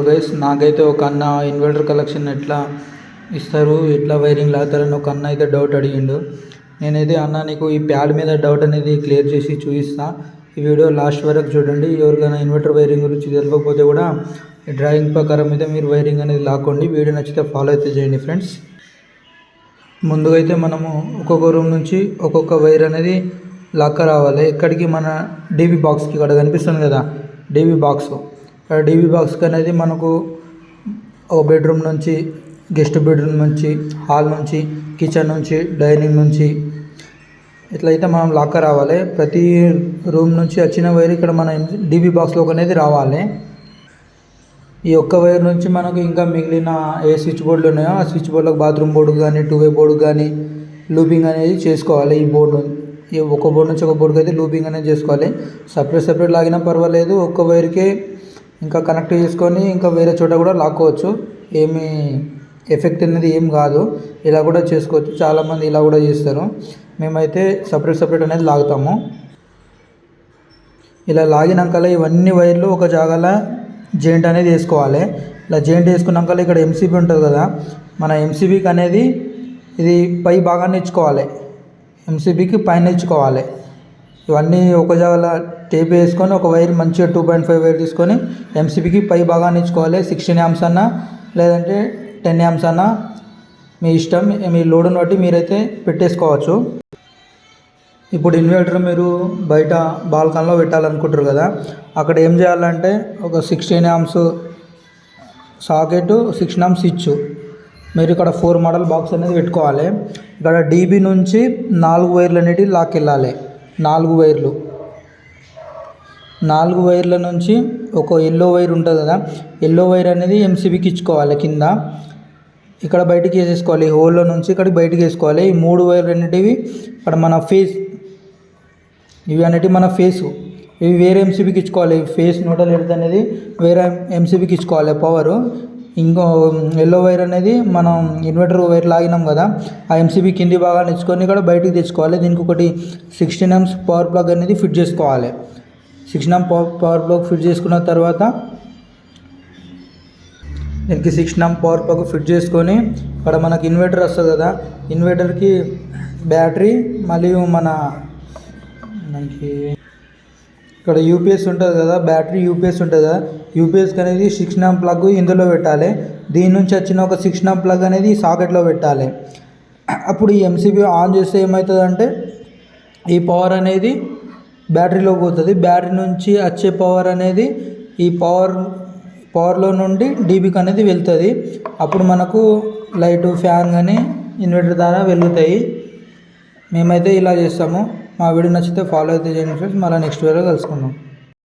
Guys, నాకైతే ఒక అన్న ఇన్వర్టర్ కలెక్షన్ ఎట్లా ఇస్తారు, ఎట్లా వైరింగ్ లాగుతారని ఒక అన్న అయితే డౌట్ అడిగిండు. నేనైతే అన్న నీకు ఈ ప్యాడ్ మీద డౌట్ అనేది క్లియర్ చేసి చూపిస్తా. ఈ వీడియో లాస్ట్ వరకు చూడండి. ఎవరికైనా ఇన్వర్టర్ వైరింగ్ గురించి తెలియకపోతే కూడా ఈ డ్రాయింగ్ ప్రకారం అయితే మీరు వైరింగ్ అనేది లాక్కోండి. వీడియో నచ్చితే ఫాలో అయితే చేయండి ఫ్రెండ్స్. ముందుగా అయితే మనము ఒక్కొక్క రూమ్ నుంచి ఒక్కొక్క వైర్ అనేది లాక్క రావాలి. ఇక్కడికి మన డీబీ బాక్స్కి ఇక్కడ కనిపిస్తుంది కదా, డీబీ బాక్స్. డీబీ బాక్స్కి అనేది మనకు ఒక బెడ్రూమ్ నుంచి, గెస్ట్ బెడ్రూమ్ నుంచి, హాల్ నుంచి, కిచెన్ నుంచి, డైనింగ్ నుంచి ఇట్లయితే మనం లాక్క రావాలి. ప్రతి రూమ్ నుంచి వచ్చిన వైర్ ఇక్కడ మన డీబీ బాక్స్లోకి అనేది రావాలి. ఈ ఒక్క వైర్ నుంచి మనకు ఇంకా మిగిలిన ఏ స్విచ్ బోర్డులు ఉన్నాయో ఆ స్విచ్ బోర్డులకు, బాత్రూమ్ బోర్డు కానీ, టూవే బోర్డు కానీ లూపింగ్ అనేది చేసుకోవాలి. ఈ బోర్డు ఈ ఒక బోర్డు నుంచి ఒక బోర్డుకి అయితే లూపింగ్ అనేది చేసుకోవాలి. సపరేట్ లాగినా పర్వాలేదు, ఒక్క వైర్కే ఇంకా కనెక్ట్ చేసుకొని ఇంకా వేరే చోట కూడా లాక్కోవచ్చు. ఏమీ ఎఫెక్ట్ అనేది ఏం కాదు. ఇలా కూడా చేసుకోవచ్చు, చాలామంది ఇలా కూడా చేస్తారు. మేమైతే సపరేట్ అనేది లాగుతాము. ఇలా లాగినాక ఇవన్నీ వైర్లు ఒక జాగాలో జాయింట్ అనేది వేసుకోవాలి. ఇలా జాయింట్ వేసుకున్నాక ఇక్కడ ఎంసీబీ ఉంటుంది కదా, మన ఎంసీబీకి అనేది ఇది పై భాగాన్ని ఇచ్చుకోవాలి. ఎంసీబీకి పైన ఇచ్చుకోవాలి. ఇవన్నీ ఒక జాగాలో టేప్ వేసుకొని ఒక వైర్ మంచిగా 2.5 వైర్ తీసుకొని ఎంసీబీకి పై భాగాన్ని ఇచ్చుకోవాలి. 16 amps అన్నా లేదంటే 10 amps అన్నా మీ ఇష్టం, మీ లోడుని బట్టి మీరైతే పెట్టేసుకోవచ్చు. ఇప్పుడు ఇన్వర్టర్ మీరు బయట బాల్కనీలో పెట్టాలనుకుంటారు కదా, అక్కడ ఏం చేయాలంటే ఒక 16 amps సాకెట్, 16 amps స్విచ్ మీరు ఇక్కడ 4 మోడల్ బాక్స్ అనేది పెట్టుకోవాలి. ఇక్కడ డీబీ నుంచి 4 వైర్లు అనేటివి లాక్కెళ్ళాలి. 4 వైర్లు, 4 వైర్ల నుంచి ఒక ఎల్లో వైర్ ఉంటుంది కదా, ఎల్లో వైర్ అనేది ఎంసీబీకి ఇచ్చుకోవాలి. కింద ఇక్కడ బయటికి వేసేసుకోవాలి. ఈ హోల్లో నుంచి ఇక్కడికి బయటికి వేసుకోవాలి. ఈ 3 వైర్లు అనేటివి ఇక్కడ మన ఫేస్, ఇవి అనేటివి మన ఫేసు, ఇవి వేరే ఎంసీబీకి ఇచ్చుకోవాలి. ఫేస్ న్యూట్రల్ ఎర్త్ అనేది వేరే ఎంసీబీకి ఇచ్చుకోవాలి పవరు. ఇంకో ఎల్లో వైర్ అనేది మనం ఇన్వర్టర్ వైర్ లాగినాం కదా, ఆ ఎంసీబీ కింది భాగాన్ని ఇచ్చుకొని ఇక్కడ బయటికి తెచ్చుకోవాలి. దీనికి ఒకటి 16 amps పవర్ ప్లగ్ అనేది ఫిట్ చేసుకోవాలి. 16 amps పవర్ ప్లగ్ ఫిట్ చేసుకున్న తర్వాత దీనికి 16 amps పవర్ ప్లగ్ ఫిట్ చేసుకొని ఇక్కడ మనకి ఇన్వర్టర్ వస్తుంది కదా, ఇన్వర్టర్కి బ్యాటరీ మరియు మనకి ఇక్కడ యూపీఎస్ ఉంటుంది కదా, బ్యాటరీ యూపీఎస్ ఉంటుంది కదా, యూపీఎస్కి అనేది 16 amps ప్లగ్ ఇందులో పెట్టాలి. దీని నుంచి వచ్చిన ఒక 16 amps ప్లగ్ అనేది సాకెట్లో పెట్టాలి. అప్పుడు ఈ ఎంసీబీ ఆన్ చేస్తే ఏమవుతుందంటే ఈ పవర్ అనేది బ్యాటరీలోకి పోతుంది. బ్యాటరీ నుంచి వచ్చే పవర్ అనేది ఈ పవర్లో నుండి డీబీకి అనేది వెళ్తుంది. అప్పుడు మనకు లైటు, ఫ్యాన్ కానీ ఇన్వర్టర్ ద్వారా వెలుగుతాయి. మేమైతే ఇలా చేస్తాము. మా వీడియో నచ్చితే ఫాలో అయితే చేయండి ఫ్రెండ్స్. మళ్ళీ నెక్స్ట్ వీడియోలో కలుసుకుందాం.